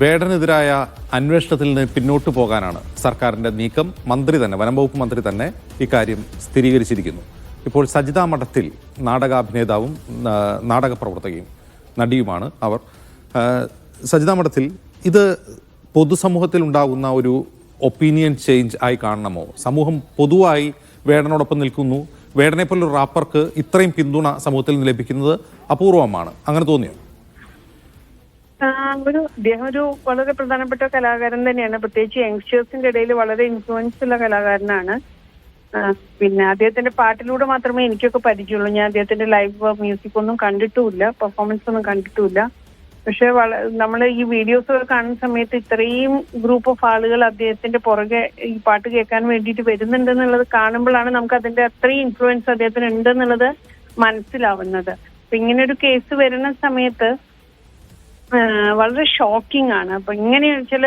വേടനെതിരായ അന്വേഷണത്തിൽ നിന്ന് പിന്നോട്ടു പോകാനാണ് സർക്കാരിന്റെ നീക്കം. മന്ത്രി തന്നെ, വനം വകുപ്പ് മന്ത്രി തന്നെ ഇക്കാര്യം സ്ഥിരീകരിച്ചിരിക്കുന്നു. ഇപ്പോൾ സജിത മഠത്തിൽ നാടകാഭിനേതാവും നാടക പ്രവർത്തകയും നടിയുമാണ് അവർ. സജിത മഠത്തിൽ, ഇത് പൊതുസമൂഹത്തിൽ ഉണ്ടാകുന്ന ഒരു ഒപ്പീനിയൻ ചേഞ്ച് ആയി കാണണമോ? സമൂഹം പൊതുവായി വേടനോടൊപ്പം നിൽക്കുന്നു. വേടനെ പോലൊരു റാപ്പർക്ക് ഇത്രയും പിന്തുണ സമൂഹത്തിൽ നിന്ന് ലഭിക്കുന്നത് അപൂർവമാണ്. അങ്ങനെ തോന്നിയോ? അദ്ദേഹം ഒരു വളരെ പ്രധാനപ്പെട്ട കലാകാരൻ തന്നെയാണ്. പ്രത്യേകിച്ച് യങ്സ്റ്റേഴ്സിന്റെ ഇടയിൽ വളരെ ഇൻഫ്ലുവൻസ് ഉള്ള കലാകാരനാണ്. പിന്നെ അദ്ദേഹത്തിന്റെ പാട്ടിലൂടെ മാത്രമേ എനിക്കൊക്കെ പരിചയമുള്ളൂ. ഞാൻ അദ്ദേഹത്തിന്റെ ലൈവ് മ്യൂസിക് ഒന്നും കണ്ടിട്ടുമില്ല, പെർഫോമൻസ് ഒന്നും കണ്ടിട്ടുമില്ല. പക്ഷെ നമ്മൾ ഈ വീഡിയോസ് ഒക്കെ കാണുന്ന സമയത്ത് ഇത്രയും ഗ്രൂപ്പ് ഓഫ് ആളുകൾ അദ്ദേഹത്തിന്റെ പുറകെ ഈ പാട്ട് കേൾക്കാൻ വേണ്ടിയിട്ട് വരുന്നുണ്ടെന്നുള്ളത് കാണുമ്പോഴാണ് നമുക്ക് അതിന്റെ അത്രയും ഇൻഫ്ലുവൻസ് അദ്ദേഹത്തിന് ഉണ്ടെന്നുള്ളത് മനസ്സിലാവുന്നത്. അപ്പൊ ഇങ്ങനെ ഒരു കേസ് വരുന്ന സമയത്ത് വളരെ ഷോക്കിംഗ് ആണ്. അപ്പൊ ഇങ്ങനെ ചില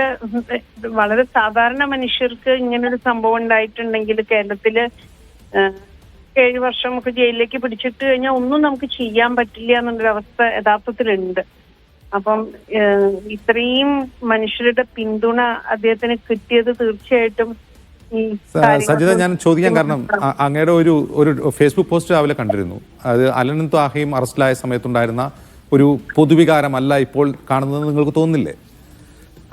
വളരെ സാധാരണ മനുഷ്യർക്ക് ഇങ്ങനൊരു സംഭവം ഉണ്ടായിട്ടുണ്ടെങ്കിൽ കേരളത്തില് 7 വർഷം ഒക്കെ ജയിലിലേക്ക് പിടിച്ചിട്ട് കഴിഞ്ഞാൽ ഒന്നും നമുക്ക് ചെയ്യാൻ പറ്റില്ല എന്നുള്ളൊരു അവസ്ഥ യഥാർത്ഥത്തിലുണ്ട്. അപ്പം ഇത്രയും മനുഷ്യരുടെ പിന്തുണ അദ്ദേഹത്തിന് കിട്ടിയത് തീർച്ചയായിട്ടും സജിത, ഞാൻ ചോദിക്കാൻ കാരണം അങ്ങയുടെ ഒരു ഫേസ്ബുക്ക് പോസ്റ്റ് രാവിലെ കണ്ടിരുന്നു. അത് അലനും താഹയും അറസ്റ്റിലായ സമയത്തുണ്ടായിരുന്ന ഒരു പൊതുവികാരമല്ല ഇപ്പോൾ കാണുന്നത് നിങ്ങൾക്ക് തോന്നുന്നില്ലേ?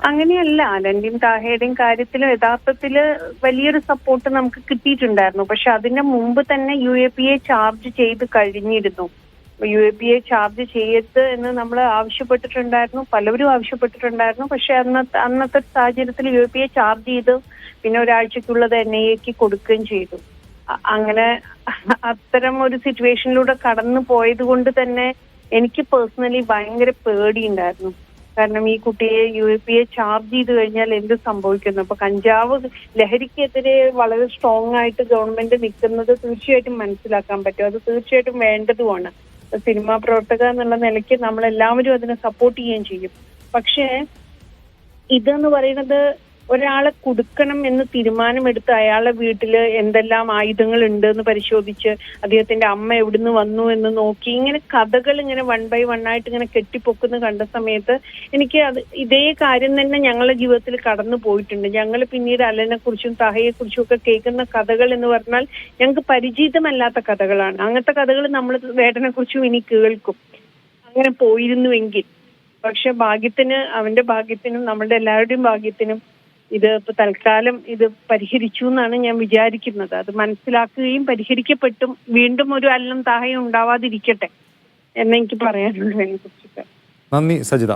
അങ്ങനെയല്ല. അലന്റെയും താഹയുടെയും കാര്യത്തിൽ യഥാർത്ഥത്തില് വലിയൊരു സപ്പോർട്ട് നമുക്ക് കിട്ടിയിട്ടുണ്ടായിരുന്നു. പക്ഷെ അതിന് മുമ്പ് തന്നെ UAPA ചാർജ് ചെയ്ത് കഴിഞ്ഞിരുന്നു. UAPA ചാർജ് ചെയ്യരുത് എന്ന് നമ്മൾ ആവശ്യപ്പെട്ടിട്ടുണ്ടായിരുന്നു, പലവരും ആവശ്യപ്പെട്ടിട്ടുണ്ടായിരുന്നു. പക്ഷെ അന്നത്തെ സാഹചര്യത്തിൽ UAPA ചാർജ് ചെയ്തു. പിന്നെ ഒരാഴ്ചക്കുള്ളത് NIAക്ക് കൊടുക്കുകയും ചെയ്തു. അങ്ങനെ അത്തരം ഒരു സിറ്റുവേഷനിലൂടെ കടന്നു പോയത് കൊണ്ട് തന്നെ എനിക്ക് പേഴ്സണലി ഭയങ്കര പേടിയുണ്ടായിരുന്നു. കാരണം ഈ കുട്ടിയെ UAPA ചാർജ് ചെയ്ത് കഴിഞ്ഞാൽ എന്ത് സംഭവിക്കുന്നു? അപ്പൊ കഞ്ചാവ് ലഹരിക്കെതിരെ വളരെ സ്ട്രോങ് ആയിട്ട് ഗവൺമെന്റ് നിൽക്കുന്നത് തീർച്ചയായിട്ടും മനസ്സിലാക്കാൻ പറ്റും. അത് തീർച്ചയായിട്ടും വേണ്ടതുമാണ്. സിനിമാ പ്രവർത്തക എന്നുള്ള നിലയ്ക്ക് നമ്മളെല്ലാവരും അതിനെ സപ്പോർട്ട് ചെയ്യുകയും ചെയ്യും. പക്ഷേ ഇതെന്ന് പറയുന്നത് ഒരാളെ കൊടുക്കണം എന്ന് തീരുമാനമെടുത്ത് അയാളുടെ വീട്ടില് എന്തെല്ലാം ആയുധങ്ങൾ ഉണ്ട് എന്ന് പരിശോധിച്ച് അദ്ദേഹത്തിന്റെ അമ്മ എവിടുന്ന് വന്നു എന്ന് നോക്കി ഇങ്ങനെ കഥകൾ ഇങ്ങനെ 1 by 1 ആയിട്ട് ഇങ്ങനെ കെട്ടിപ്പൊക്കുന്ന കണ്ട സമയത്ത് എനിക്ക് ഇതേ കാര്യം തന്നെ ഞങ്ങളുടെ ജീവിതത്തിൽ കടന്നു പോയിട്ടുണ്ട്. ഞങ്ങൾ പിന്നീട് അലനെ കുറിച്ചും താഹയെ കുറിച്ചും ഒക്കെ കേൾക്കുന്ന കഥകൾ എന്ന് പറഞ്ഞാൽ ഞങ്ങൾക്ക് പരിചിതമല്ലാത്ത കഥകളാണ്. അങ്ങനത്തെ കഥകൾ നമ്മൾ വേടനെ കുറിച്ചും ഇനി കേൾക്കും. അങ്ങനെ പോയിരുന്നുവെങ്കിൽ. പക്ഷെ ഭാഗ്യത്തിന്, അവന്റെ ഭാഗ്യത്തിനും നമ്മളുടെ എല്ലാവരുടെയും ഭാഗ്യത്തിനും ഇത് ഇപ്പൊ തൽക്കാലം ഇത് പരിഹരിച്ചു എന്നാണ് ഞാൻ വിചാരിക്കുന്നത്. അത് മനസ്സിലാക്കുകയും പരിഹരിക്കപ്പെട്ടും വീണ്ടും ഒരു അല്ലും താഹയും ഉണ്ടാവാതിരിക്കട്ടെ എന്നെനിക്ക് പറയാനുള്ളൂ അതിനെ കുറിച്ചിട്ട്. നന്ദി സജിത.